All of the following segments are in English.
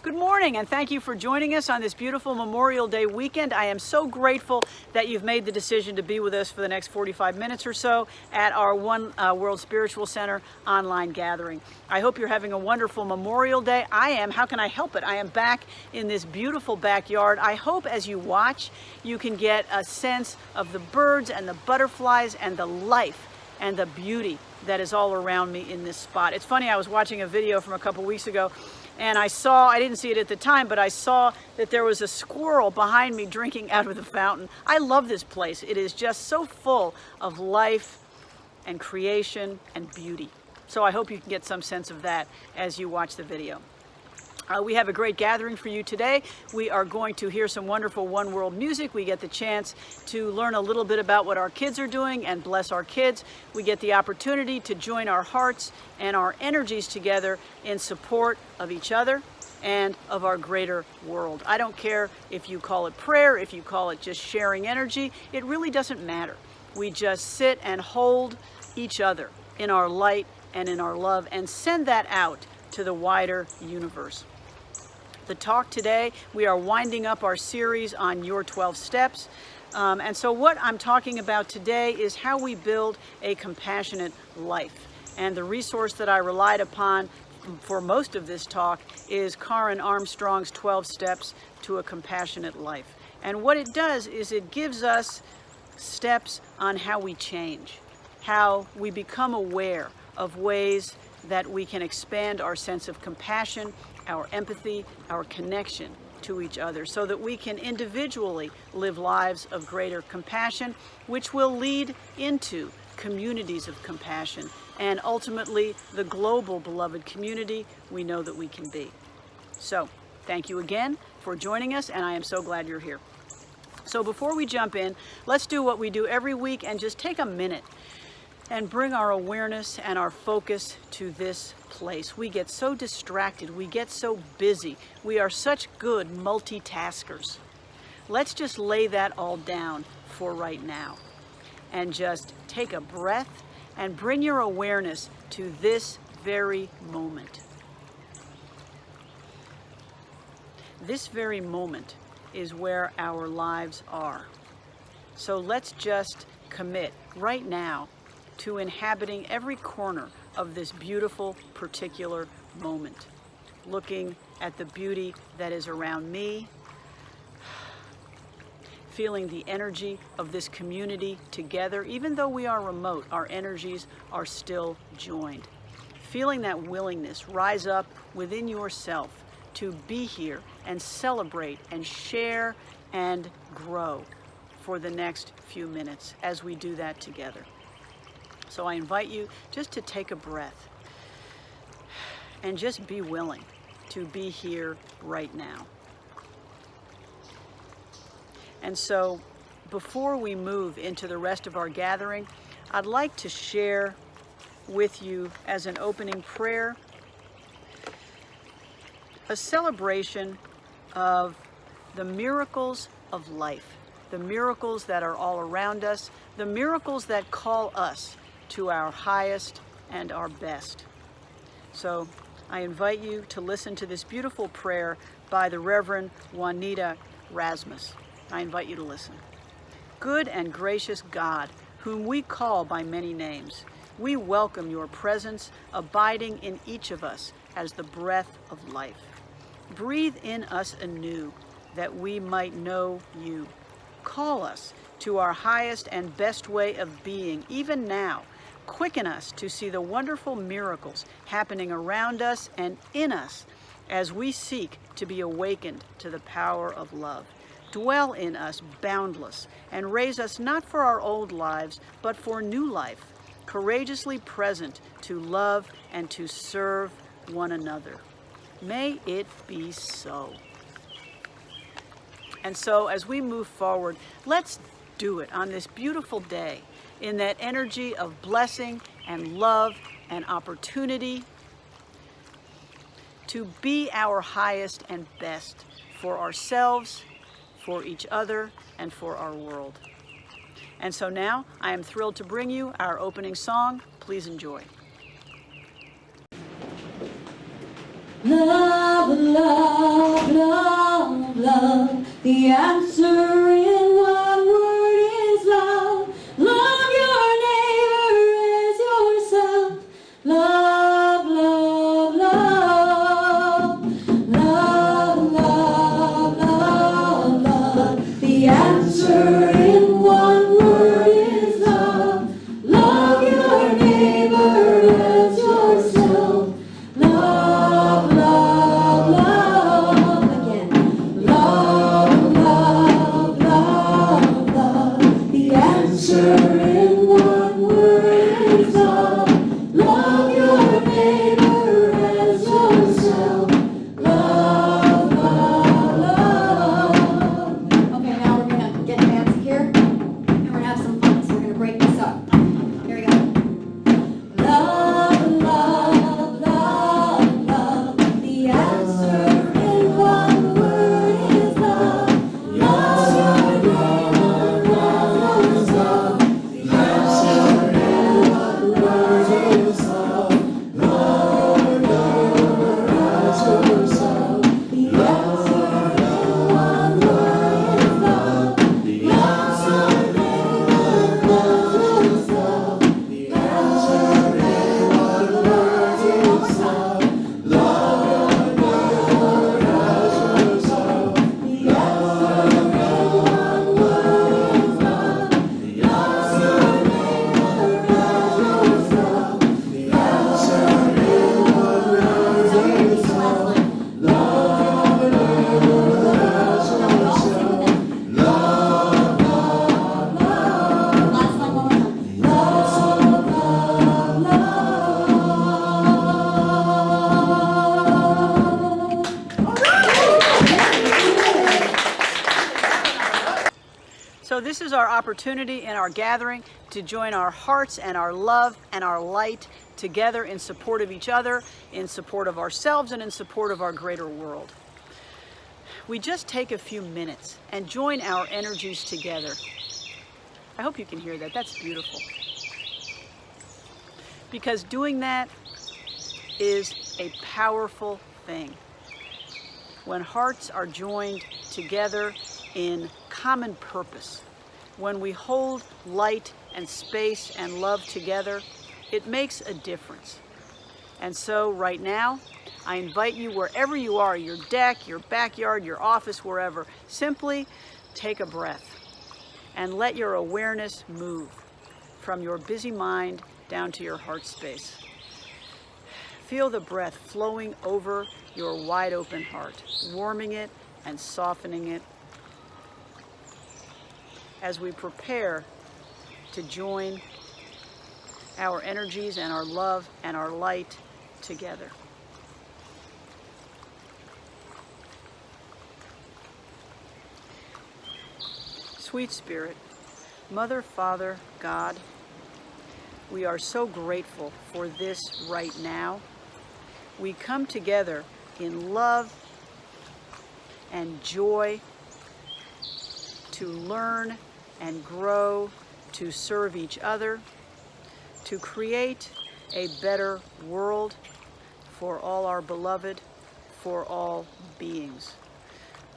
Good morning, and thank you for joining us on this beautiful Memorial Day weekend. I am so grateful that you've made the decision to be with us for the next 45 minutes or so at our One World Spiritual Center online gathering. I hope you're having a wonderful Memorial Day. I am. How can I help it? I am back in this beautiful backyard. I hope as you watch, you can get a sense of the birds and the butterflies and the life and the beauty that is all around me in this spot. It's funny, I was watching a video from a couple weeks ago, and I didn't see it at the time, but I saw that there was a squirrel behind me drinking out of the fountain. I love this place. It is just so full of life and creation and beauty. So I hope you can get some sense of that as you watch the video. We have a great gathering for you today. We are going to hear some wonderful One World music. We get the chance to learn a little bit about what our kids are doing and bless our kids. We get the opportunity to join our hearts and our energies together in support of each other and of our greater world. I don't care if you call it prayer, if you call it just sharing energy, it really doesn't matter. We just sit and hold each other in our light and in our love and send that out to the wider universe. The talk today, we are winding up our series on your 12 steps. And so what I'm talking about today is how we build a compassionate life. And the resource that I relied upon for most of this talk is Karen Armstrong's 12 Steps to a Compassionate Life. And what it does is it gives us steps on how we change, how we become aware of ways that we can expand our sense of compassion, our empathy, our connection to each other, so that we can individually live lives of greater compassion, which will lead into communities of compassion and ultimately the global beloved community we know that we can be. So, thank you again for joining us, and I am so glad you're here. So before we jump in, let's do what we do every week and just take a minute and bring our awareness and our focus to this place. We get so distracted, we get so busy, we are such good multitaskers. Let's just lay that all down for right now and just take a breath and bring your awareness to this very moment. This very moment is where our lives are. So let's just commit right now to inhabiting every corner of this beautiful particular moment, looking at the beauty that is around me, feeling the energy of this community together. Even though we are remote, our energies are still joined. Feeling that willingness rise up within yourself to be here and celebrate and share and grow for the next few minutes as we do that together. So I invite you just to take a breath and just be willing to be here right now. And so before we move into the rest of our gathering, I'd like to share with you as an opening prayer a celebration of the miracles of life, the miracles that are all around us, the miracles that call us to our highest and our best. So I invite you to listen to this beautiful prayer by the Reverend Juanita Rasmus. I invite you to listen. Good and gracious God, whom we call by many names, we welcome your presence abiding in each of us as the breath of life. Breathe in us anew that we might know you. Call us to our highest and best way of being, even now. Quicken us to see the wonderful miracles happening around us and in us as we seek to be awakened to the power of love. Dwell in us boundless and raise us not for our old lives, but for new life, courageously present to love and to serve one another. May it be so. And so as we move forward, let's do it on this beautiful day in that energy of blessing and love and opportunity to be our highest and best for ourselves, for each other, and for our world. And so now I am thrilled to bring you our opening song. Please enjoy. Love, love. The answer in one word is love. Love your neighbor as yourself. Love, love, love. Love, love, love, love. The answer in one word is love. Love your neighbor as yourself. Love, love, love. Again. Love, love, love, love. The answer in one word is love. Love your neighbor as yourself. Love, love, love. Okay, now we're going to get fancy here, and we're going to have some fun, so we're going to break this up. Here we go. Love, love, love, love. The answer in one word is love. Love your neighbor as yourself. The answer in one word is love. Love your neighbor as yourself. The answer in one word is love. The answer in one word is love. The answer in one word is love. Love your neighbor as yourself. The answer in one word is love. The answer in one word is love. The answer in one word is love. Love your neighbor as yourself. Love, love, love. Last one, one more time. Love, So this is our opportunity in our gathering to join our hearts and our love and our light together in support of each other, in support of ourselves, and in support of our greater world. We just take a few minutes and join our energies together. I hope you can hear that. That's beautiful. Because doing that is a powerful thing. When hearts are joined together in common purpose, when we hold light and space and love together, it makes a difference. And so right now, I invite you, wherever you are, your deck, your backyard, your office, wherever, simply take a breath and let your awareness move from your busy mind down to your heart space. Feel the breath flowing over your wide open heart, warming it and softening it as we prepare to join our energies and our love and our light together. Sweet Spirit, Mother, Father, God, we are so grateful for this right now. We come together in love and joy to learn and grow, to serve each other, to create a better world for all our beloved, for all beings.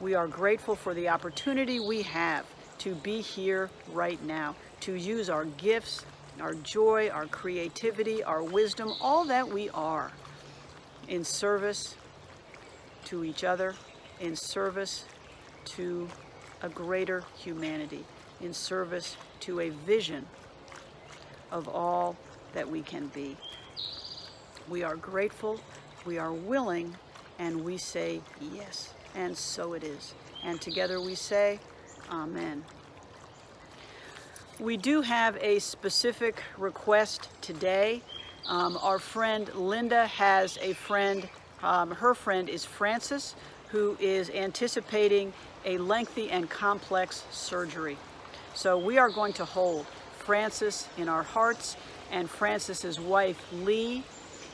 We are grateful for the opportunity we have to be here right now, to use our gifts, our joy, our creativity, our wisdom, all that we are, in service to each other, in service to a greater humanity, in service to a vision of all that we can be. We are grateful, we are willing, and we say yes. And so it is. And together we say, Amen. We do have a specific request today. Our friend Linda has a friend, her friend is Frances, who is anticipating a lengthy and complex surgery. So we are going to hold Frances in our hearts and Frances's wife Lee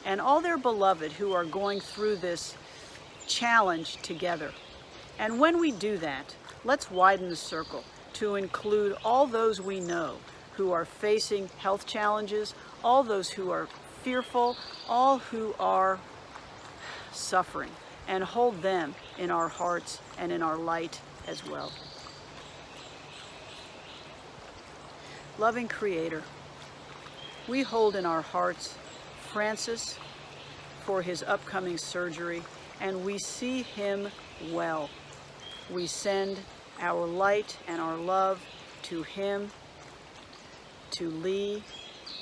and all their beloved who are going through this challenge together. And when we do that, let's widen the circle to include all those we know who are facing health challenges, all those who are fearful, all who are suffering, and hold them in our hearts and in our light as well. Loving Creator, we hold in our hearts Francis for his upcoming surgery, and we see him well. We send our light and our love to him, to Lee,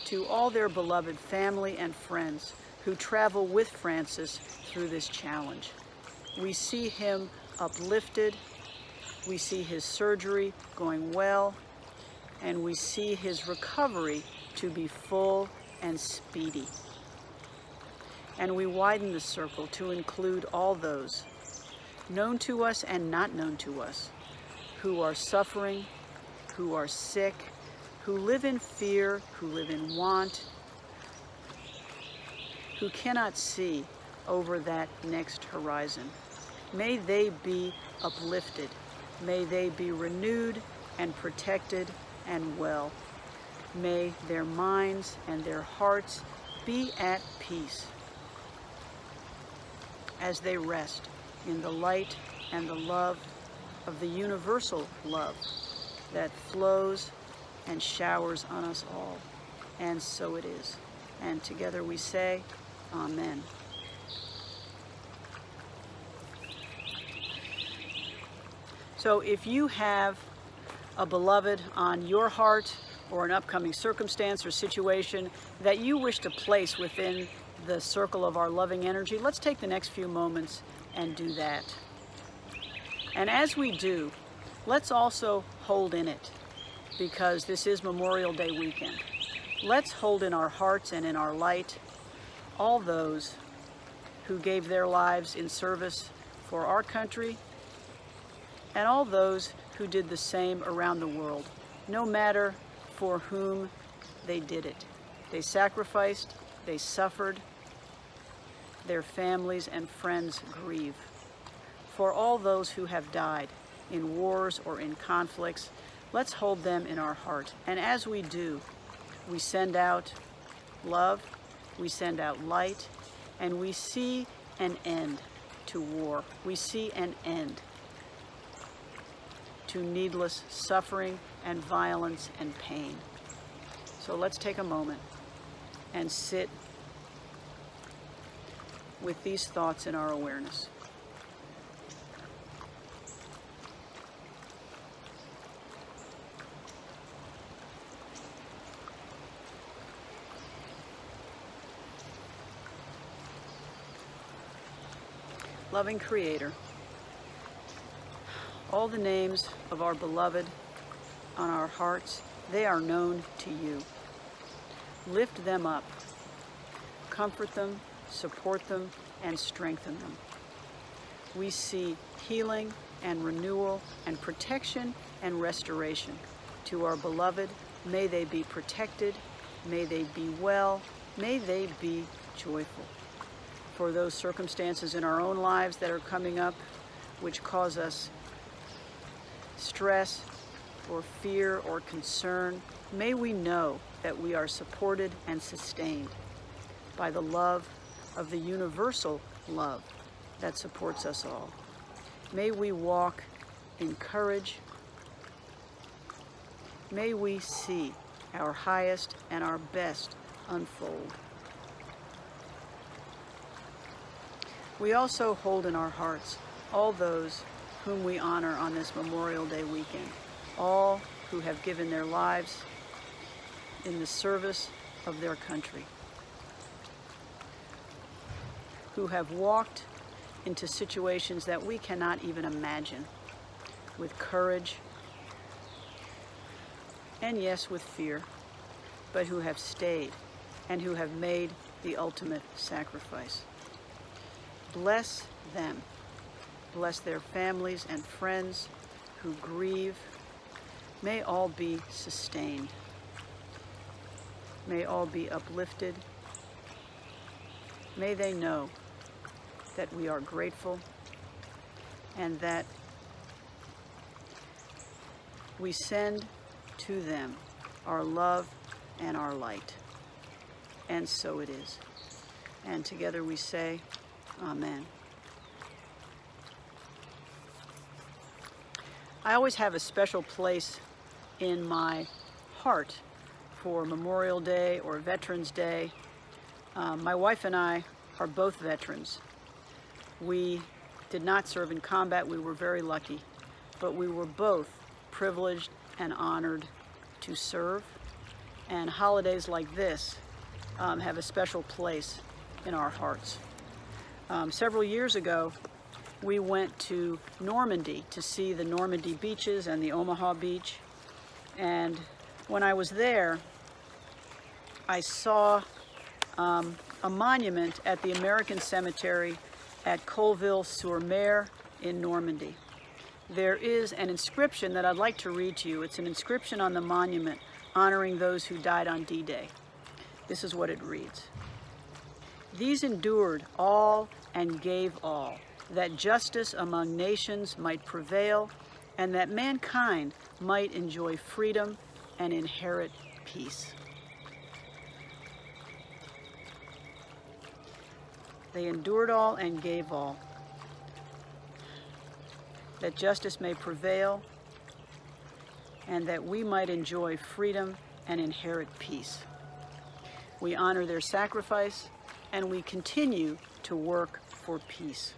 to all their beloved family and friends who travel with Francis through this challenge. We see him uplifted, we see his surgery going well, and we see his recovery to be full and speedy. And we widen the circle to include all those, known to us and not known to us, who are suffering, who are sick, who live in fear, who live in want, who cannot see over that next horizon. May they be uplifted. May they be renewed and protected and well. May their minds and their hearts be at peace as they rest in the light and the love of the universal love that flows and showers on us all. And so it is. And together we say, Amen. So if you have a beloved on your heart or an upcoming circumstance or situation that you wish to place within the circle of our loving energy, let's take the next few moments and do that. And as we do, let's also hold in it, because this is Memorial Day weekend. Let's hold in our hearts and in our light all those who gave their lives in service for our country, and all those who did the same around the world, no matter for whom they did it. They sacrificed, they suffered, their families and friends grieve. For all those who have died in wars or in conflicts, let's hold them in our heart. And as we do, we send out love, we send out light, and we see an end to war. We see an end to needless suffering and violence and pain. So let's take a moment and sit with these thoughts in our awareness. Loving Creator, all the names of our beloved on our hearts, they are known to you. Lift them up, comfort them, support them, and strengthen them. We see healing and renewal and protection and restoration to our beloved. May they be protected, may they be well, may they be joyful. For those circumstances in our own lives that are coming up which cause us stress or fear or concern, may we know that we are supported and sustained by the love of the universal love that supports us all. May we walk in courage. May we see our highest and our best unfold. We also hold in our hearts all those whom we honor on this Memorial Day weekend, all who have given their lives in the service of their country, who have walked into situations that we cannot even imagine with courage and yes, with fear, but who have stayed and who have made the ultimate sacrifice. Bless them. Bless their families and friends who grieve. May all be sustained. May all be uplifted. May they know that we are grateful and that we send to them our love and our light. And so it is. And together we say, Amen. I always have a special place in my heart for Memorial Day or Veterans Day. My wife and I are both veterans. We did not serve in combat. We were very lucky, but we were both privileged and honored to serve. And holidays like this have a special place in our hearts. Several years ago, we went to Normandy to see the Normandy beaches and the Omaha beach. And when I was there, I saw a monument at the American Cemetery at Colville-sur-Mer in Normandy. There is an inscription that I'd like to read to you. It's an inscription on the monument honoring those who died on D-Day. This is what it reads. These endured all and gave all, that justice among nations might prevail, and that mankind might enjoy freedom and inherit peace. They endured all and gave all, that justice may prevail, and that we might enjoy freedom and inherit peace. We honor their sacrifice, and we continue to work for peace.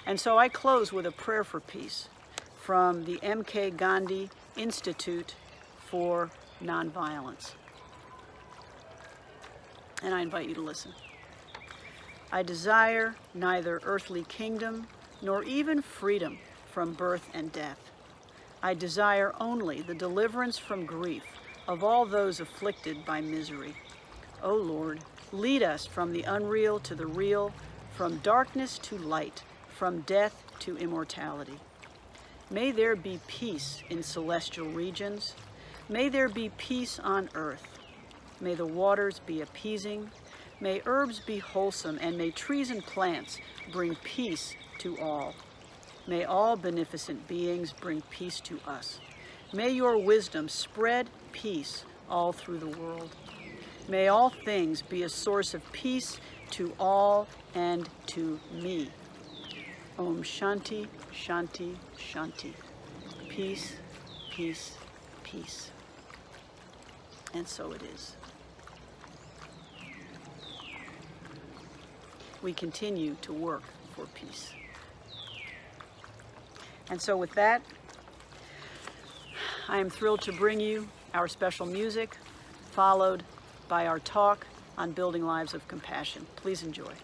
And so I close with a prayer for peace from the M.K. Gandhi Institute for Nonviolence. And I invite you to listen. I desire neither earthly kingdom nor even freedom from birth and death. I desire only the deliverance from grief of all those afflicted by misery. O Lord, lead us from the unreal to the real, from darkness to light, from death to immortality. May there be peace in celestial regions. May there be peace on earth. May the waters be appeasing. May herbs be wholesome, and may trees and plants bring peace to all. May all beneficent beings bring peace to us. May your wisdom spread peace all through the world. May all things be a source of peace to all and to me. Om Shanti, Shanti, Shanti. Peace, peace, peace. And so it is. We continue to work for peace. And so with that, I am thrilled to bring you our special music, followed by our talk on building lives of compassion. Please enjoy.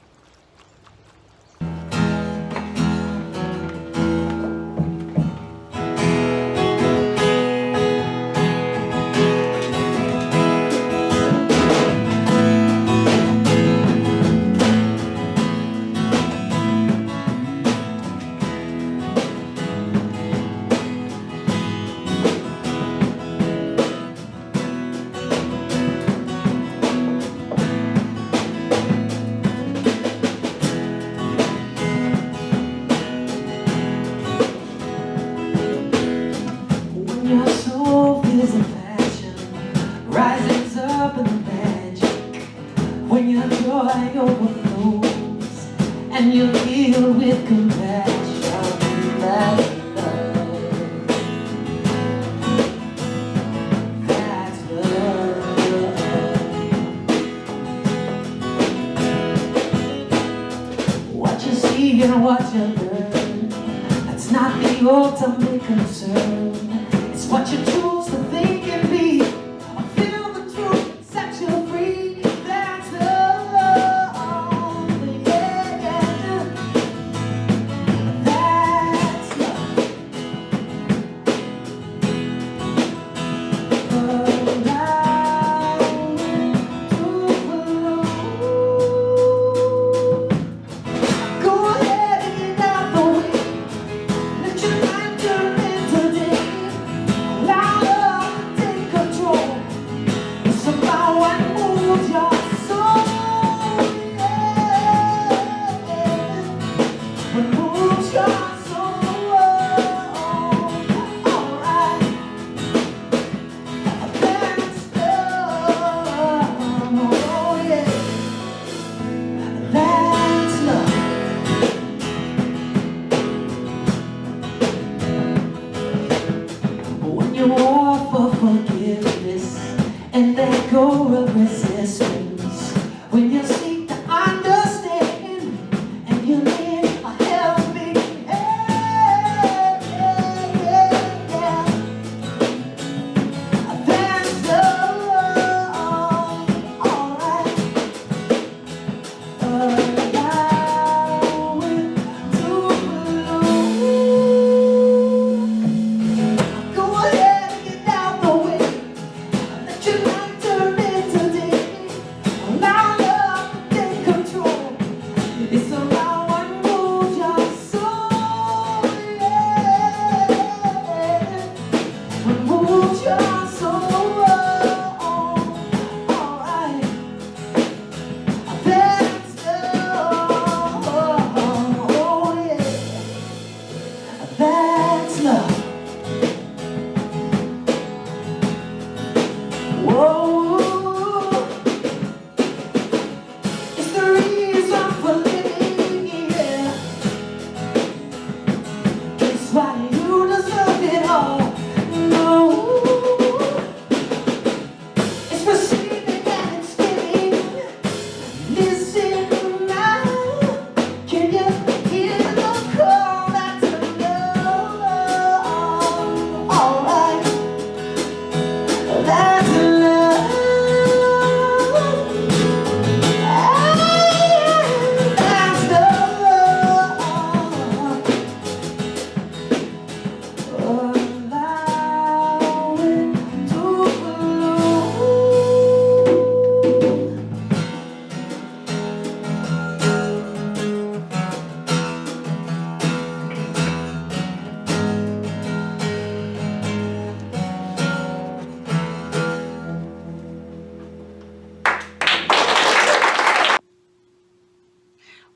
Your soul feels a passion rises up in the magic when your joy overflows and you feel with compassion. That's love. That's love. What you see and what you learn, that's not the ultimate concern. It's what you choose to think and be. Feel the truth, set you free. That's love, yeah, yeah. That's love. Around to below. Go ahead and get out the way. Let your mind turn into day. Loud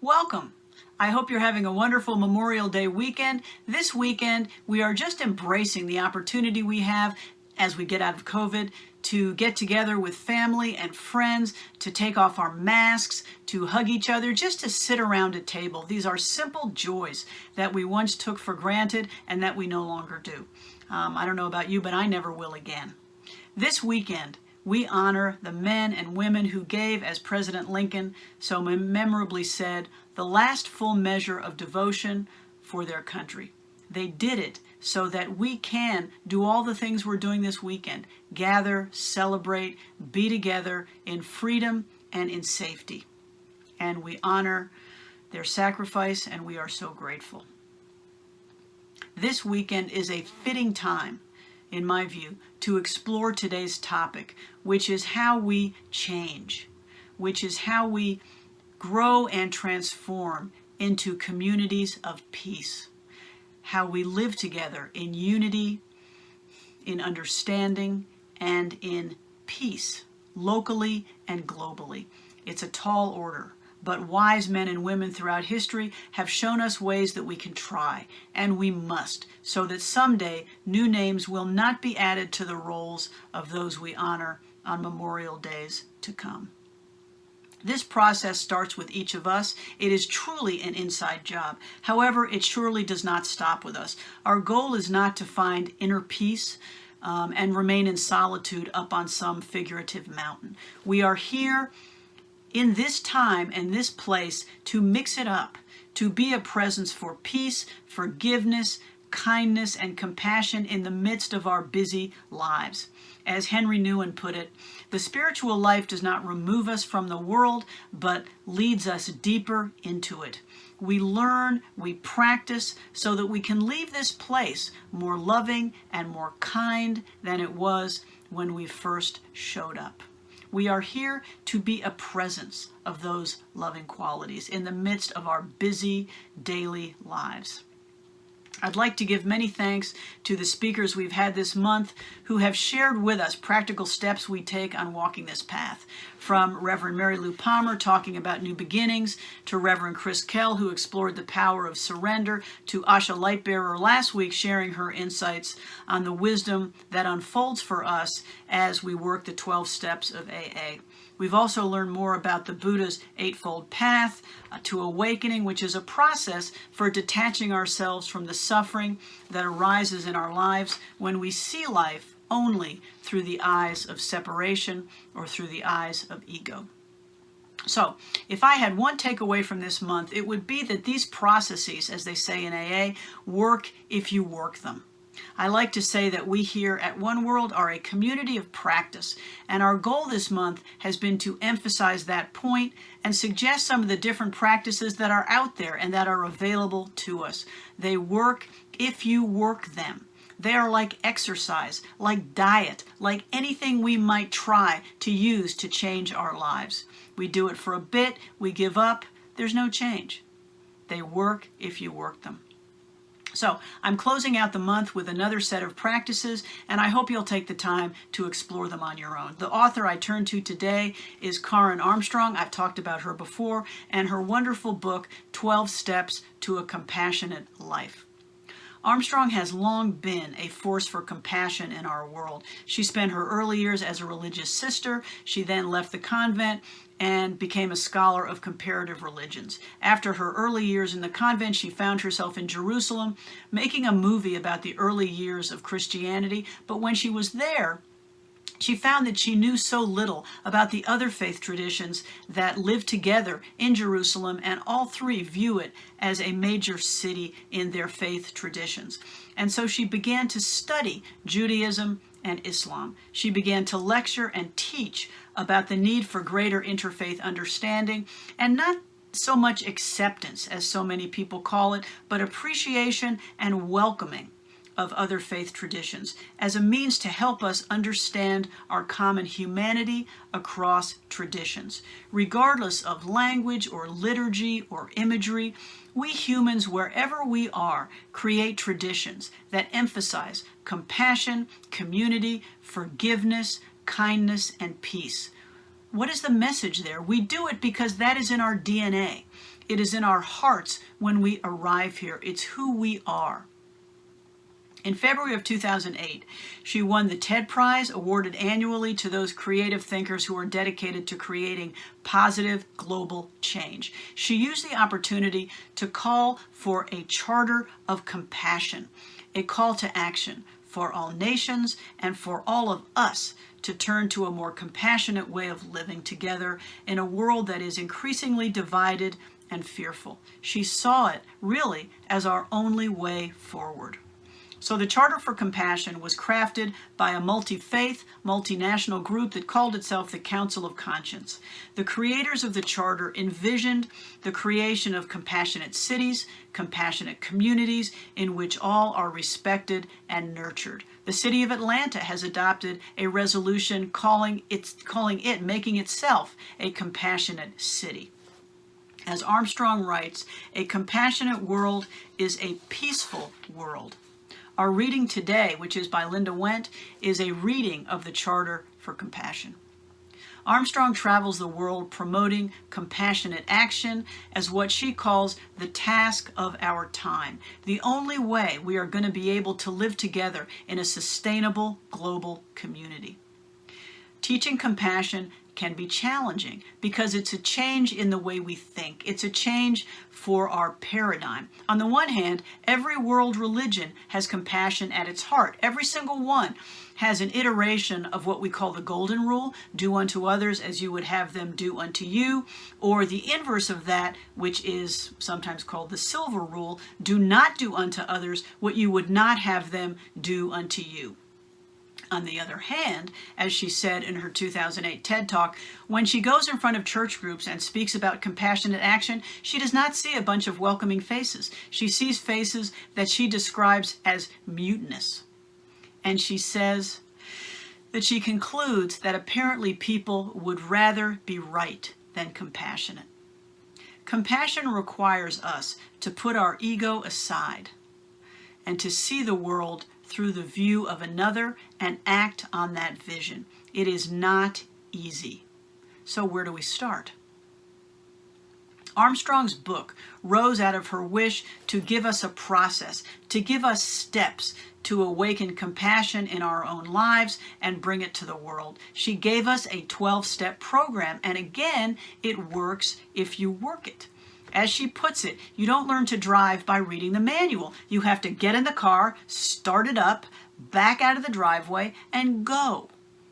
Welcome. I hope you're having a wonderful Memorial Day weekend. This weekend, we are just embracing the opportunity we have as we get out of COVID to get together with family and friends, to take off our masks, to hug each other, just to sit around a table. These are simple joys that we once took for granted and that we no longer do. I don't know about you, but I never will again. This weekend, we honor the men and women who gave, as President Lincoln so memorably said, the last full measure of devotion for their country. They did it so that we can do all the things we're doing this weekend: gather, celebrate, be together in freedom and in safety. And we honor their sacrifice, and we are so grateful. This weekend is a fitting time, in my view, to explore today's topic, which is how we change, which is how we grow and transform into communities of peace, how we live together in unity, in understanding, and in peace, locally and globally. It's a tall order, but wise men and women throughout history have shown us ways that we can try, and we must, so that someday new names will not be added to the rolls of those we honor on Memorial Days to come. This process starts with each of us. It is truly an inside job. However, it surely does not stop with us. Our goal is not to find inner peace and remain in solitude up on some figurative mountain. We are here in this time and this place to mix it up, to be a presence for peace, forgiveness, kindness, and compassion in the midst of our busy lives. As Henry Nouwen put it, the spiritual life does not remove us from the world, but leads us deeper into it. We learn, we practice, so that we can leave this place more loving and more kind than it was when we first showed up. We are here to be a presence of those loving qualities in the midst of our busy daily lives. I'd like to give many thanks to the speakers we've had this month who have shared with us practical steps we take on walking this path. From Reverend Mary Lou Palmer talking about new beginnings, to Reverend Chris Kell, who explored the power of surrender, to Asha Lightbearer last week sharing her insights on the wisdom that unfolds for us as we work the 12 steps of AA. We've also learned more about the Buddha's Eightfold Path to Awakening, which is a process for detaching ourselves from the suffering that arises in our lives when we see life only through the eyes of separation or through the eyes of ego. So, if I had one takeaway from this month, it would be that these processes, as they say in AA, work if you work them. I like to say that we here at One World are a community of practice, and our goal this month has been to emphasize that point and suggest some of the different practices that are out there and that are available to us. They work if you work them. They are like exercise, like diet, like anything we might try to use to change our lives. We do it for a bit, we give up, there's no change. They work if you work them. So I'm closing out the month with another set of practices, and I hope you'll take the time to explore them on your own. The author I turn to today is Karen Armstrong. I've talked about her before, and her wonderful book, 12 Steps to a Compassionate Life. Armstrong has long been a force for compassion in our world. She spent her early years as a religious sister. She then left the convent and became a scholar of comparative religions. After her early years in the convent, she found herself in Jerusalem making a movie about the early years of Christianity. But when she was there, she found that she knew so little about the other faith traditions that lived together in Jerusalem, and all three view it as a major city in their faith traditions. And so she began to study Judaism and Islam. She began to lecture and teach about the need for greater interfaith understanding, and not so much acceptance, as so many people call it, but appreciation and welcoming of other faith traditions as a means to help us understand our common humanity across traditions. Regardless of language or liturgy or imagery, we humans, wherever we are, create traditions that emphasize compassion, community, forgiveness, kindness, and peace. What is the message there? We do it because that is in our DNA. It is in our hearts when we arrive here. It's who we are. In February of 2008, she won the TED Prize, awarded annually to those creative thinkers who are dedicated to creating positive global change. She used the opportunity to call for a charter of compassion, a call to action for all nations and for all of us to turn to a more compassionate way of living together in a world that is increasingly divided and fearful. She saw it really as our only way forward. So the Charter for Compassion was crafted by a multi-faith, multinational group that called itself the Council of Conscience. The creators of the Charter envisioned the creation of compassionate cities, compassionate communities in which all are respected and nurtured. The city of Atlanta has adopted a resolution making itself a compassionate city. As Armstrong writes, a compassionate world is a peaceful world. Our reading today, which is by Linda Wendt, is a reading of the Charter for Compassion. Armstrong travels the world promoting compassionate action as what she calls the task of our time, the only way we are going to be able to live together in a sustainable global community. Teaching compassion can be challenging because it's a change in the way we think. It's a change for our paradigm. On the one hand, every world religion has compassion at its heart. Every single one has an iteration of what we call the golden rule, do unto others as you would have them do unto you, or the inverse of that, which is sometimes called the silver rule, do not do unto others what you would not have them do unto you. On the other hand, as she said in her 2008 TED Talk, when she goes in front of church groups and speaks about compassionate action, she does not see a bunch of welcoming faces. She sees faces that she describes as mutinous. And she says that she concludes that apparently people would rather be right than compassionate. Compassion requires us to put our ego aside and to see the world through the view of another and act on that vision. It is not easy. So where do we start? Armstrong's book rose out of her wish to give us a process, to give us steps to awaken compassion in our own lives and bring it to the world. She gave us a 12-step program, and again, it works if you work it. As she puts it, you don't learn to drive by reading the manual. You have to get in the car, start it up, back out of the driveway, and go.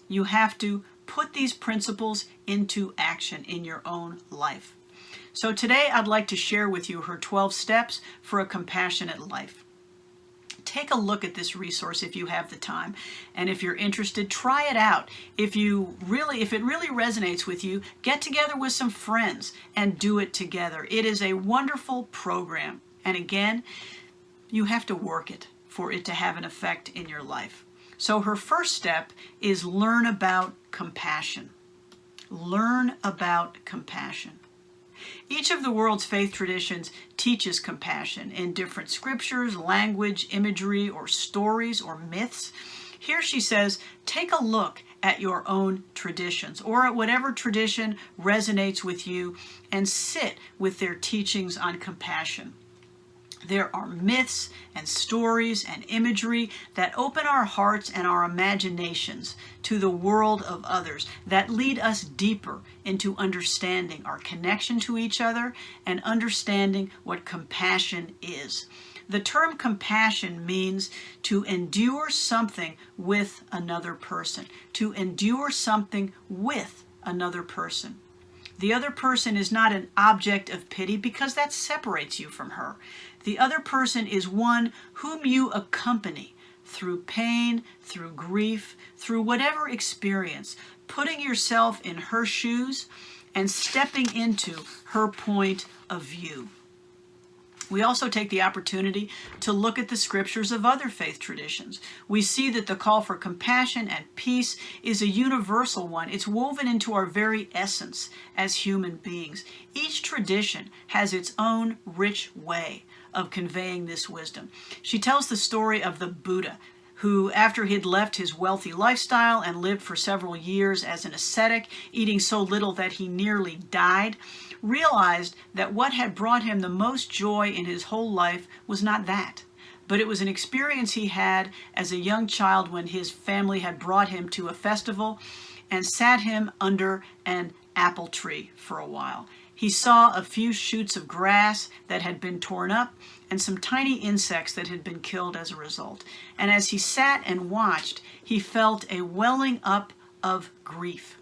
You have to put these principles into action in your own life. So today I'd like to share with you her 12 steps for a compassionate life. Take a look at this resource if you have the time. And if you're interested, try it out. If it really resonates with you, get together with some friends and do it together. It is a wonderful program. And again, you have to work it for it to have an effect in your life. So her first step is learn about compassion. Learn about compassion. Each of the world's faith traditions teaches compassion in different scriptures, language, imagery, or stories, or myths. Here she says, take a look at your own traditions, or at whatever tradition resonates with you, and sit with their teachings on compassion. There are myths and stories and imagery that open our hearts and our imaginations to the world of others, that lead us deeper into understanding our connection to each other and understanding what compassion is. The term compassion means to endure something with another person, to endure something with another person. The other person is not an object of pity because that separates you from her. The other person is one whom you accompany through pain, through grief, through whatever experience, putting yourself in her shoes and stepping into her point of view. We also take the opportunity to look at the scriptures of other faith traditions. We see that the call for compassion and peace is a universal one. It's woven into our very essence as human beings. Each tradition has its own rich way of conveying this wisdom. She tells the story of the Buddha, who, after he'd left his wealthy lifestyle and lived for several years as an ascetic, eating so little that he nearly died, realized that what had brought him the most joy in his whole life was not that, but it was an experience he had as a young child when his family had brought him to a festival and sat him under an apple tree for a while. He saw a few shoots of grass that had been torn up and some tiny insects that had been killed as a result. And as he sat and watched, he felt a welling up of grief.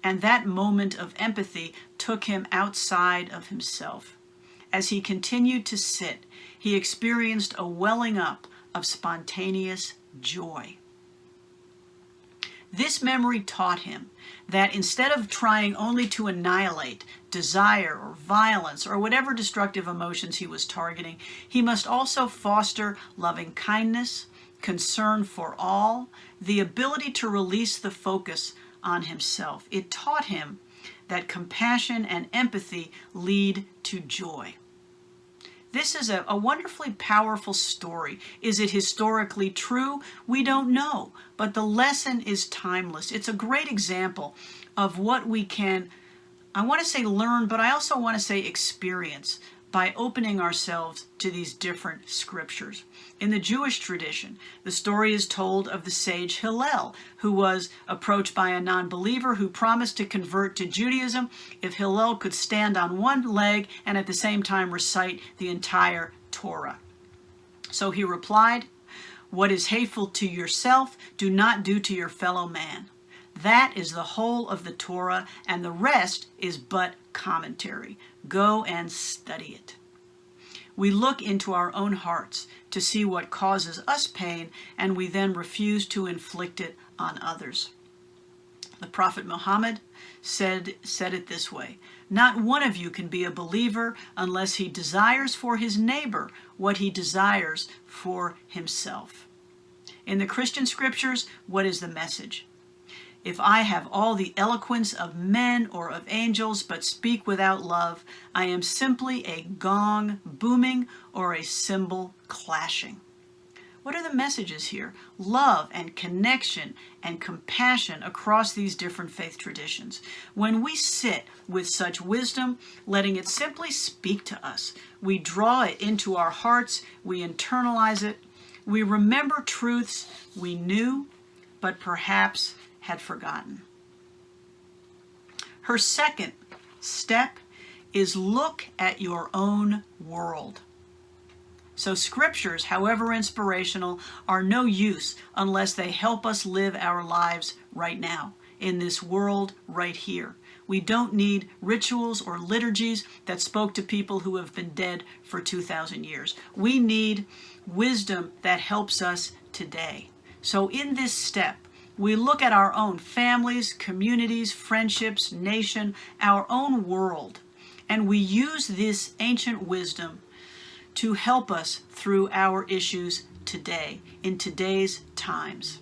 And that moment of empathy took him outside of himself. As he continued to sit, he experienced a welling up of spontaneous joy. This memory taught him that instead of trying only to annihilate desire or violence or whatever destructive emotions he was targeting, he must also foster loving kindness, concern for all, the ability to release the focus on himself. It taught him that compassion and empathy lead to joy. This is a wonderfully powerful story. Is it historically true? We don't know, but the lesson is timeless. It's a great example of what we can, I want to say learn, but I also want to say experience by opening ourselves to these different scriptures. In the Jewish tradition, the story is told of the sage Hillel, who was approached by a non-believer who promised to convert to Judaism if Hillel could stand on one leg and at the same time recite the entire Torah. So he replied, "What is hateful to yourself, do not do to your fellow man. That is the whole of the Torah, and the rest is but commentary. Go and study it." We look into our own hearts to see what causes us pain, and we then refuse to inflict it on others. The Prophet Muhammad said it this way: "Not one of you can be a believer unless he desires for his neighbor what he desires for himself." In the Christian scriptures, what is the message? If I have all the eloquence of men or of angels but speak without love, I am simply a gong booming or a cymbal clashing. What are the messages here? Love and connection and compassion across these different faith traditions. When we sit with such wisdom, letting it simply speak to us, we draw it into our hearts, we internalize it, we remember truths we knew but perhaps had forgotten. Her second step is look at your own world. So scriptures, however inspirational, are no use unless they help us live our lives right now, in this world right here. We don't need rituals or liturgies that spoke to people who have been dead for 2,000 years. We need wisdom that helps us today. So in this step, we look at our own families, communities, friendships, nation, our own world, and we use this ancient wisdom to help us through our issues today, in today's times.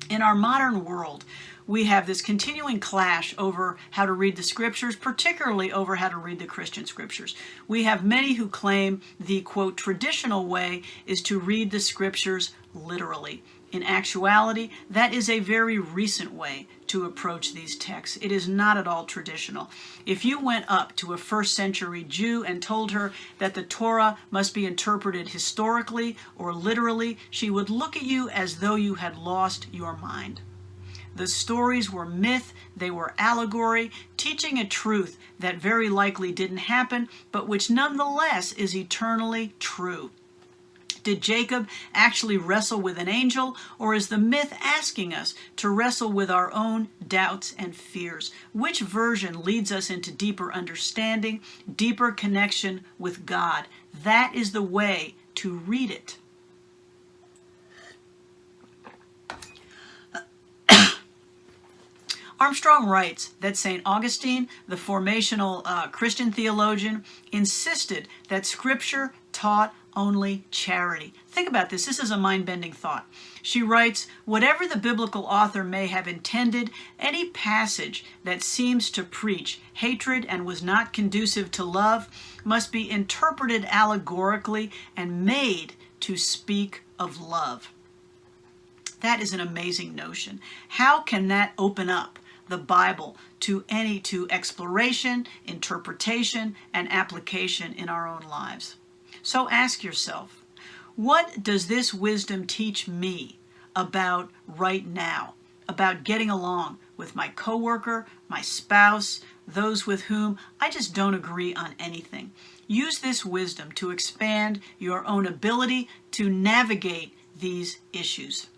In our modern world, we have this continuing clash over how to read the scriptures, particularly over how to read the Christian scriptures. We have many who claim the, quote, traditional way is to read the scriptures literally. In actuality, that is a very recent way to approach these texts. It is not at all traditional. If you went up to a first century Jew and told her that the Torah must be interpreted historically or literally, she would look at you as though you had lost your mind. The stories were myth, they were allegory, teaching a truth that very likely didn't happen, but which nonetheless is eternally true. Did Jacob actually wrestle with an angel, or is the myth asking us to wrestle with our own doubts and fears? Which version leads us into deeper understanding, deeper connection with God? That is the way to read it. Armstrong writes that St. Augustine, the formational Christian theologian, insisted that Scripture taught only charity. Think about this. This is a mind-bending thought. She writes, whatever the biblical author may have intended, any passage that seems to preach hatred and was not conducive to love must be interpreted allegorically and made to speak of love. That is an amazing notion. How can that open up the Bible to exploration, interpretation, and application in our own lives. So ask yourself, what does this wisdom teach me about right now, about getting along with my coworker, my spouse, those with whom I just don't agree on anything? Use this wisdom to expand your own ability to navigate these issues.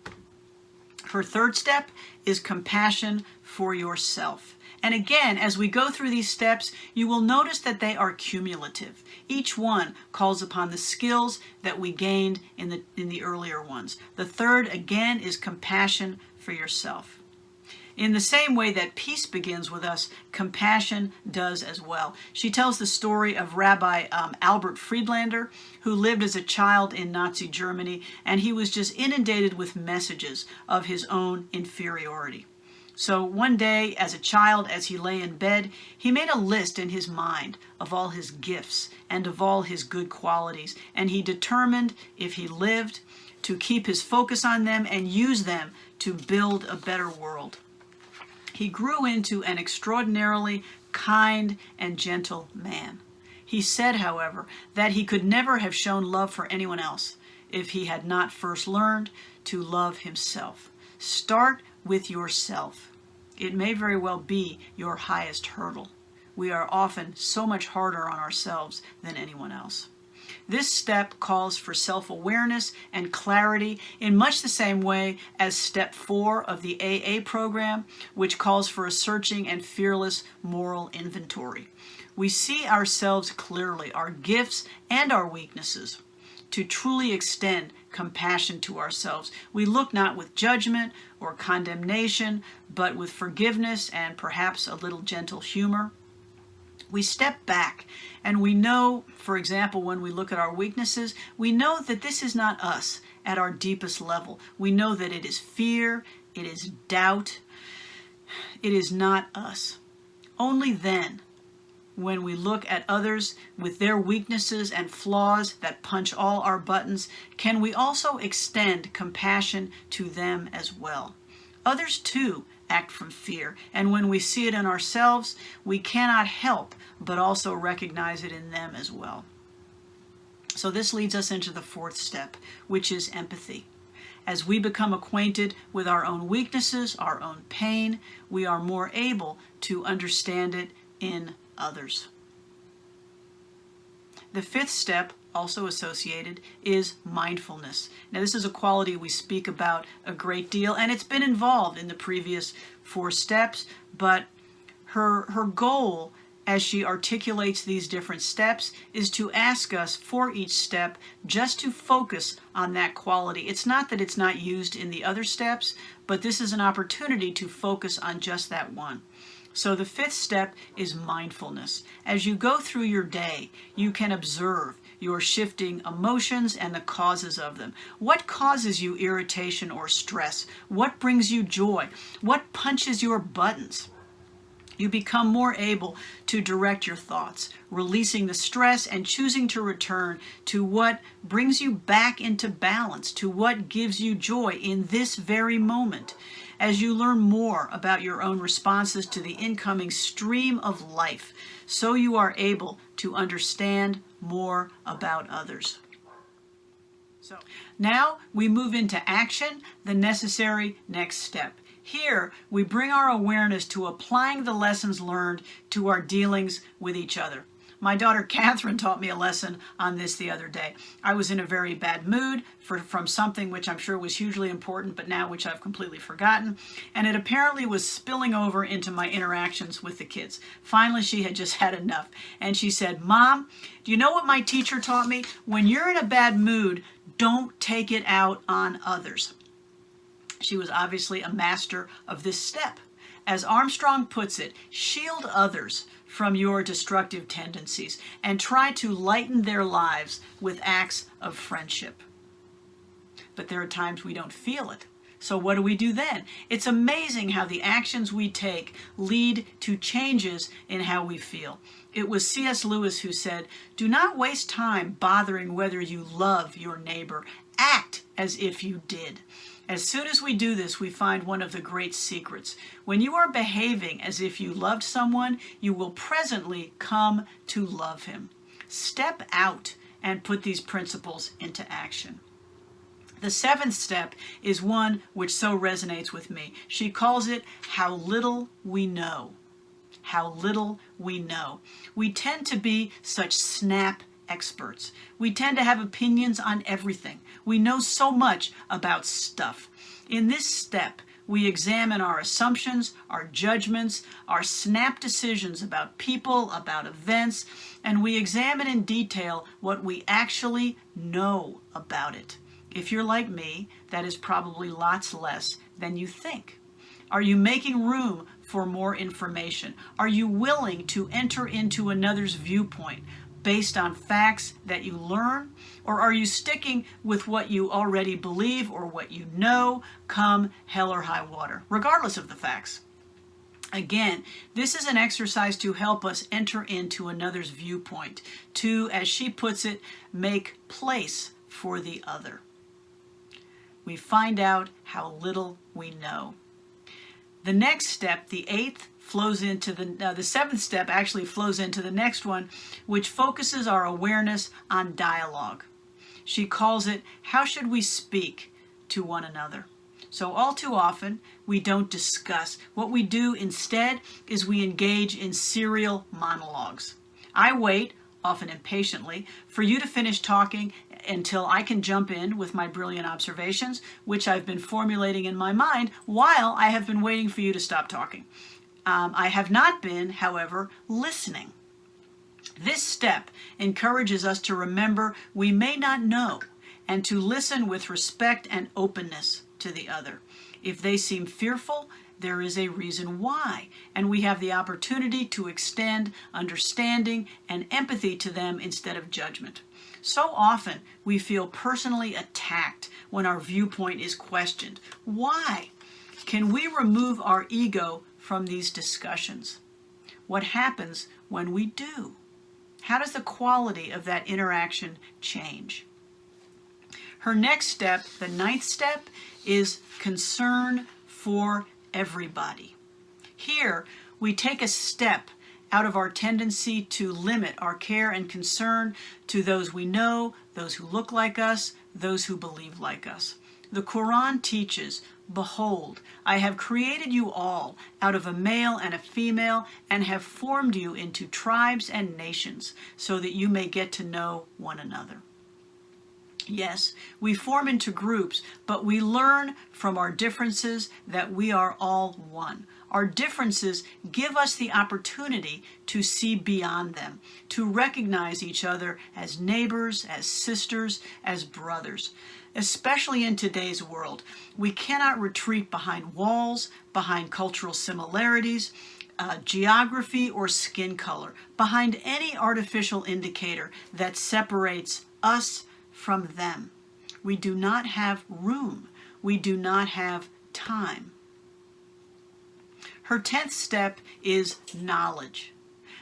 Her third step is compassion for yourself. And again, as we go through these steps, you will notice that they are cumulative. Each one calls upon the skills that we gained in the earlier ones. The third, again, is compassion for yourself. In the same way that peace begins with us, compassion does as well. She tells the story of Rabbi Albert Friedlander, who lived as a child in Nazi Germany, and he was just inundated with messages of his own inferiority. So one day, as a child, as he lay in bed, he made a list in his mind of all his gifts and of all his good qualities, and he determined, if he lived, to keep his focus on them and use them to build a better world. He grew into an extraordinarily kind and gentle man. He said, however, that he could never have shown love for anyone else if he had not first learned to love himself. Start with yourself. It may very well be your highest hurdle. We are often so much harder on ourselves than anyone else. This step calls for self-awareness and clarity in much the same way as step 4 of the AA program, which calls for a searching and fearless moral inventory. We see ourselves clearly, our gifts and our weaknesses. To truly extend compassion to ourselves, we look not with judgment or condemnation, but with forgiveness and perhaps a little gentle humor. We step back and we know, for example, when we look at our weaknesses, we know that this is not us at our deepest level. We know that it is fear, it is doubt, it is not us. Only then, when we look at others with their weaknesses and flaws that punch all our buttons, can we also extend compassion to them as well. Others too act from fear, and when we see it in ourselves, we cannot help but also recognize it in them as well. So this leads us into the 4th step, which is empathy. As we become acquainted with our own weaknesses, our own pain, we are more able to understand it in others. The 5th step, also associated, is mindfulness. Now, this is a quality we speak about a great deal, and it's been involved in the previous 4 steps, but her goal as she articulates these different steps is to ask us for each step just to focus on that quality. It's not that it's not used in the other steps, but this is an opportunity to focus on just that one. So the 5th step is mindfulness. As you go through your day, you can observe your shifting emotions and the causes of them. What causes you irritation or stress? What brings you joy? What punches your buttons? You become more able to direct your thoughts, releasing the stress and choosing to return to what brings you back into balance, to what gives you joy in this very moment. As you learn more about your own responses to the incoming stream of life, so you are able to understand more about others. So now we move into action, the necessary next step. Here, we bring our awareness to applying the lessons learned to our dealings with each other. My daughter Catherine taught me a lesson on this the other day. I was in a very bad mood from something which I'm sure was hugely important, but now which I've completely forgotten. And it apparently was spilling over into my interactions with the kids. Finally, she had just had enough. And she said, "Mom, do you know what my teacher taught me? When you're in a bad mood, don't take it out on others." She was obviously a master of this step. As Armstrong puts it, shield others from your destructive tendencies and try to lighten their lives with acts of friendship. But there are times we don't feel it. So what do we do then? It's amazing how the actions we take lead to changes in how we feel. It was C.S. Lewis who said, "Do not waste time bothering whether you love your neighbor. Act as if you did." As soon as we do this, we find one of the great secrets. When you are behaving as if you loved someone, you will presently come to love him. Step out and put these principles into action. The 7th step is one which so resonates with me. She calls it how little we know. How little we know. We tend to be such snap experts. We tend to have opinions on everything. We know so much about stuff. In this step, we examine our assumptions, our judgments, our snap decisions about people, about events, and we examine in detail what we actually know about it. If you're like me, that is probably lots less than you think. Are you making room for more information? Are you willing to enter into another's viewpoint based on facts that you learn? Or are you sticking with what you already believe or what you know, come hell or high water, regardless of the facts? Again, this is an exercise to help us enter into another's viewpoint, to, as she puts it, make place for the other. We find out how little we know. The next step, the 8th, flows into the 7th step actually flows into the next one, which focuses our awareness on dialogue. She calls it, how should we speak to one another? So all too often, we don't discuss. What we do instead is we engage in serial monologues. I wait, often impatiently, for you to finish talking until I can jump in with my brilliant observations, which I've been formulating in my mind while I have been waiting for you to stop talking. I have not been, however, listening. This step encourages us to remember we may not know and to listen with respect and openness to the other. If they seem fearful, there is a reason why, and we have the opportunity to extend understanding and empathy to them instead of judgment. So often we feel personally attacked when our viewpoint is questioned. Why? Can we remove our ego from these discussions? What happens when we do? How does the quality of that interaction change? Her next step, the 9th step, is concern for everybody. Here, we take a step out of our tendency to limit our care and concern to those we know, those who look like us, those who believe like us. The Quran teaches, behold, I have created you all out of a male and a female and have formed you into tribes and nations so that you may get to know one another. Yes, we form into groups, but we learn from our differences that we are all one. Our differences give us the opportunity to see beyond them, to recognize each other as neighbors, as sisters, as brothers. Especially in today's world, we cannot retreat behind walls, behind cultural similarities, geography, or skin color, behind any artificial indicator that separates us from them. We do not have room. We do not have time. Her 10th step is knowledge.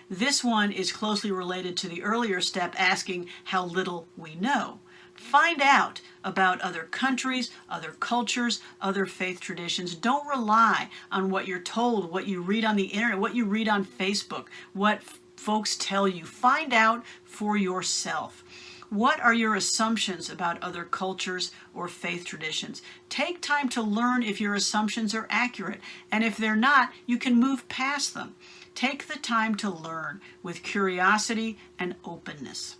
This one is closely related to the earlier step asking how little we know. Find out about other countries, other cultures, other faith traditions. Don't rely on what you're told, what you read on the internet, what you read on Facebook, what folks tell you. Find out for yourself. What are your assumptions about other cultures or faith traditions? Take time to learn if your assumptions are accurate, and if they're not, you can move past them. Take the time to learn with curiosity and openness.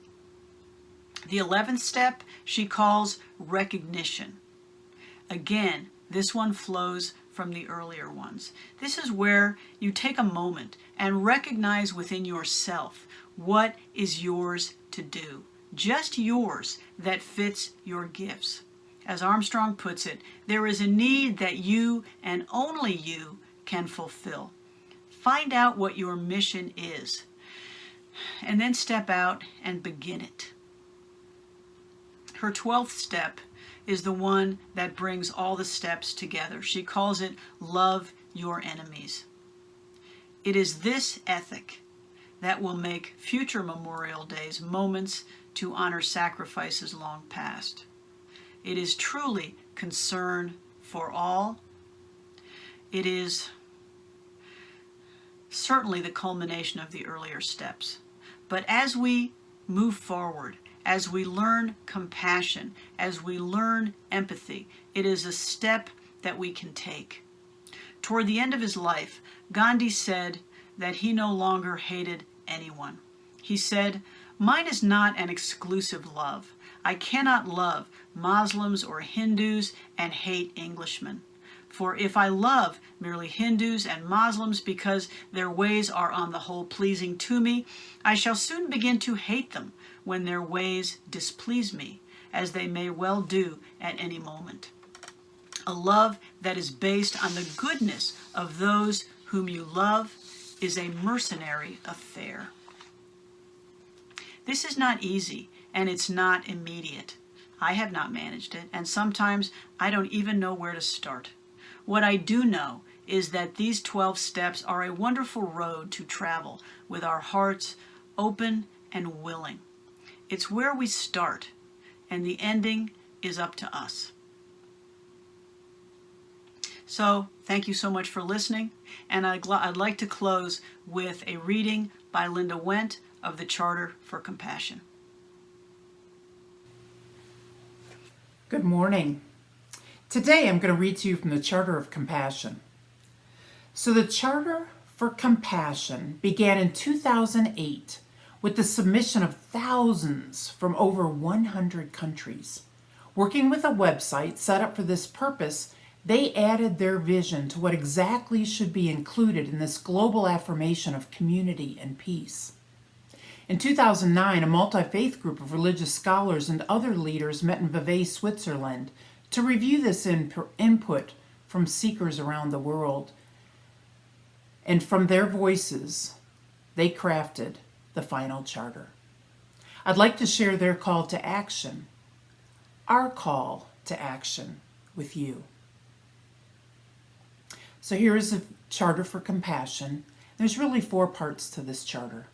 The 11th step she calls recognition. Again, this one flows from the earlier ones. This is where you take a moment and recognize within yourself what is yours to do. Just yours that fits your gifts. As Armstrong puts it, there is a need that you and only you can fulfill. Find out what your mission is, and then step out and begin it. Her 12th step is the one that brings all the steps together. She calls it love your enemies. It is this ethic that will make future Memorial Days moments to honor sacrifices long past. It is truly concern for all. It is certainly the culmination of the earlier steps. But as we move forward, as we learn compassion, as we learn empathy, it is a step that we can take. Toward the end of his life, Gandhi said that he no longer hated anyone. He said, "Mine is not an exclusive love. I cannot love Muslims or Hindus and hate Englishmen. For if I love merely Hindus and Muslims because their ways are on the whole pleasing to me, I shall soon begin to hate them when their ways displease me, as they may well do at any moment. A love that is based on the goodness of those whom you love is a mercenary affair." This is not easy, and it's not immediate. I have not managed it, and sometimes I don't even know where to start. What I do know is that these 12 steps are a wonderful road to travel with our hearts open and willing. It's where we start, and the ending is up to us. So, thank you so much for listening, and I'd like to close with a reading by Linda Wendt of the Charter for Compassion. Good morning. Today I'm going to read to you from the Charter of Compassion. So the Charter for Compassion began in 2008 with the submission of thousands from over 100 countries. Working with a website set up for this purpose, they added their vision to what exactly should be included in this global affirmation of community and peace. In 2009, a multi-faith group of religious scholars and other leaders met in Vevey, Switzerland to review this input from seekers around the world. And from their voices, they crafted the final charter. I'd like to share their call to action, our call to action, with you. So here is a Charter for Compassion. There's really 4 parts to this charter.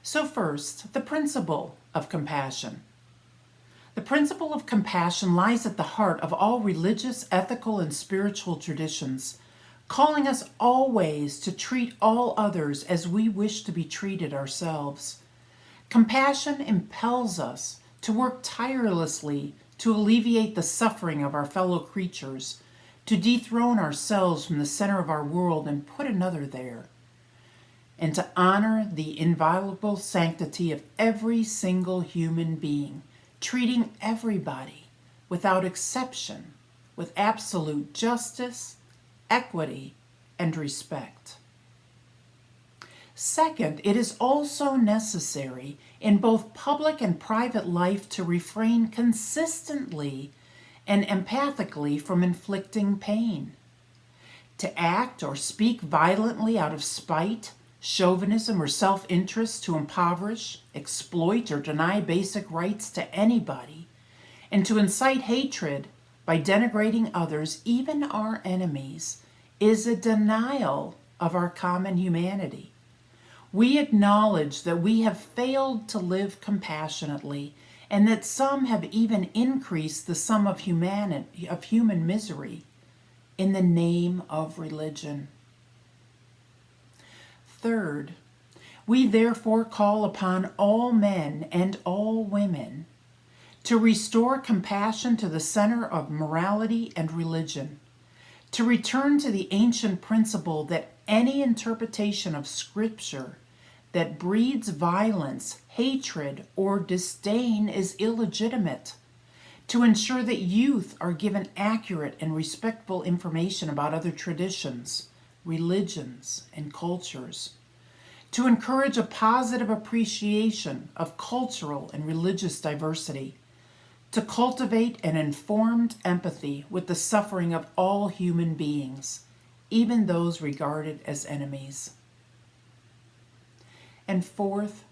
So first, the principle of compassion. The principle of compassion lies at the heart of all religious, ethical, and spiritual traditions, calling us always to treat all others as we wish to be treated ourselves. Compassion impels us to work tirelessly to alleviate the suffering of our fellow creatures, to dethrone ourselves from the center of our world and put another there, and to honor the inviolable sanctity of every single human being, treating everybody without exception with absolute justice, equity, and respect. Second, it is also necessary in both public and private life to refrain consistently and empathically from inflicting pain. To act or speak violently out of spite, chauvinism, or self-interest to impoverish, exploit, or deny basic rights to anybody, and to incite hatred by denigrating others, even our enemies, is a denial of our common humanity. We acknowledge that we have failed to live compassionately, and that some have even increased the sum of human misery in the name of religion. Third, we therefore call upon all men and all women to restore compassion to the center of morality and religion, to return to the ancient principle that any interpretation of Scripture that breeds violence, hatred, or disdain is illegitimate, to ensure that youth are given accurate and respectful information about other traditions, religions, and cultures, to encourage a positive appreciation of cultural and religious diversity, to cultivate an informed empathy with the suffering of all human beings, even those regarded as enemies. And fourth,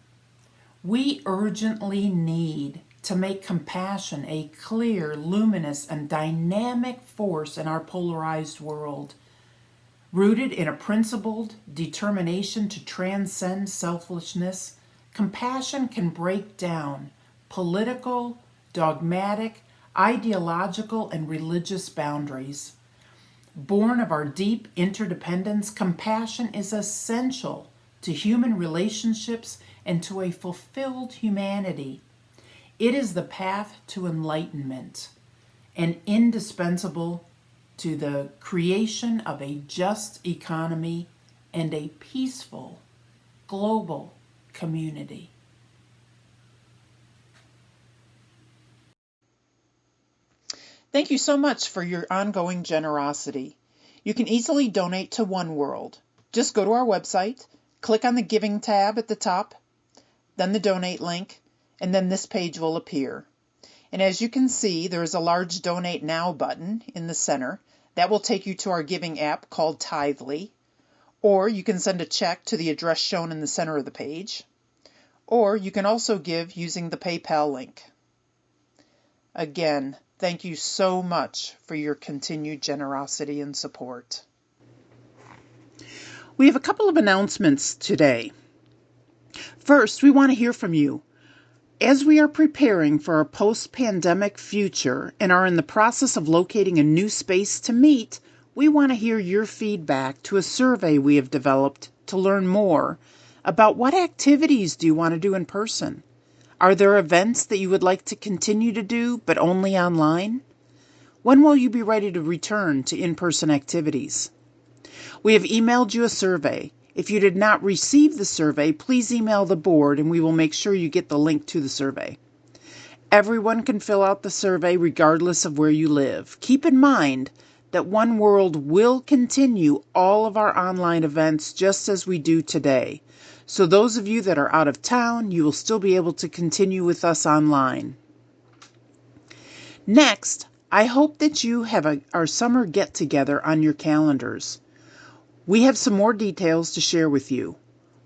we urgently need to make compassion a clear, luminous, and dynamic force in our polarized world. Rooted in a principled determination to transcend selfishness, compassion can break down political, dogmatic, ideological and religious boundaries. Born of our deep interdependence, compassion is essential to human relationships and to a fulfilled humanity. It is the path to enlightenment and indispensable to the creation of a just economy and a peaceful global community. Thank you so much for your ongoing generosity. You can easily donate to One World. Just go to our website, click on the Giving tab at the top, then the Donate link, and then this page will appear. And as you can see, there is a large Donate Now button in the center. That will take you to our giving app called Tithely. Or you can send a check to the address shown in the center of the page. Or you can also give using the PayPal link. Again, thank you so much for your continued generosity and support. We have a couple of announcements today. First, we want to hear from you. As we are preparing for a post-pandemic future and are in the process of locating a new space to meet, we want to hear your feedback to a survey we have developed to learn more about what activities do you want to do in person. Are there events that you would like to continue to do, but only online? When will you be ready to return to in-person activities? We have emailed you a survey. If you did not receive the survey, please email the board and we will make sure you get the link to the survey. Everyone can fill out the survey regardless of where you live. Keep in mind that One World will continue all of our online events just as we do today. So those of you that are out of town, you will still be able to continue with us online. Next, I hope that you have our summer get-together on your calendars. We have some more details to share with you.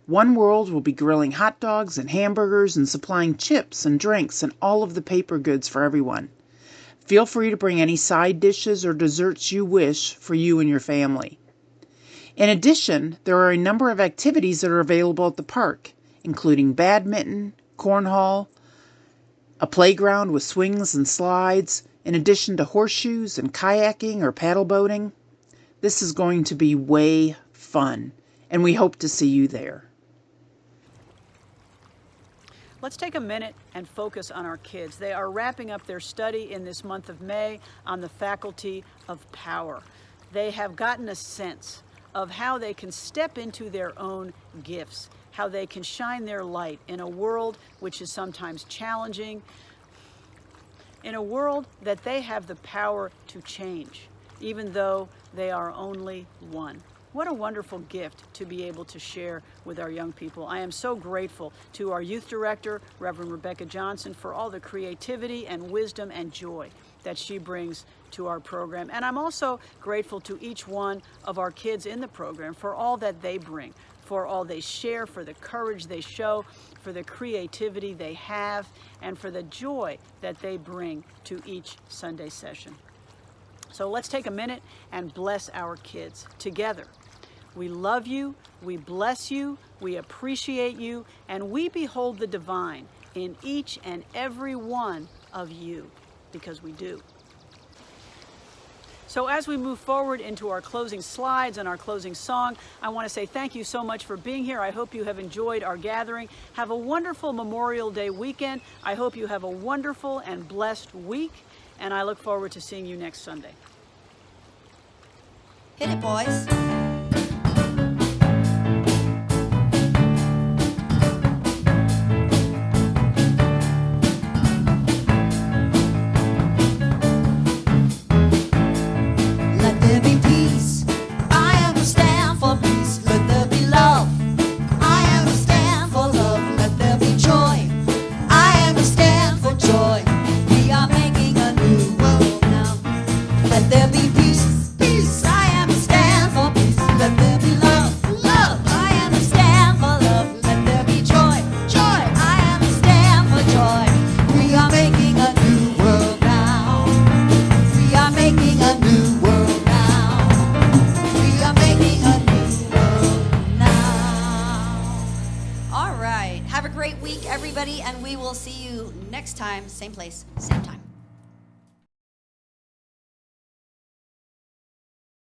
One World will be grilling hot dogs and hamburgers and supplying chips and drinks and all of the paper goods for everyone. Feel free to bring any side dishes or desserts you wish for you and your family. In addition, there are a number of activities that are available at the park, including badminton, cornhole, a playground with swings and slides, in addition to horseshoes and kayaking or paddle boating. This is going to be way fun, and we hope to see you there. Let's take a minute and focus on our kids. They are wrapping up their study in this month of May on the faculty of power. They have gotten a sense of how they can step into their own gifts, how they can shine their light in a world which is sometimes challenging, in a world that they have the power to change, even though they are only one. What a wonderful gift to be able to share with our young people. I am so grateful to our youth director, Reverend Rebecca Johnson, for all the creativity and wisdom and joy that she brings to our program. And I'm also grateful to each one of our kids in the program for all that they bring, for all they share, for the courage they show, for the creativity they have, and for the joy that they bring to each Sunday session. So let's take a minute and bless our kids together. We love you, we bless you, we appreciate you, and we behold the divine in each and every one of you, because we do. So as we move forward into our closing slides and our closing song, I want to say thank you so much for being here. I hope you have enjoyed our gathering. Have a wonderful Memorial Day weekend. I hope you have a wonderful and blessed week, and I look forward to seeing you next Sunday. Hit it, boys. Let there be peace. I understand for peace. Let there be love. I understand for love. Let there be joy. I understand for joy. We are making a new world now. Let there be peace. Peace. I understand for peace. Let there be love. Love. I understand for love. Let there be joy. Joy. I understand for joy. We are making a new world now. We are making a new world now. We are making a new world now. All right. Have a great week, everybody, and we will see you next time, same place, same time.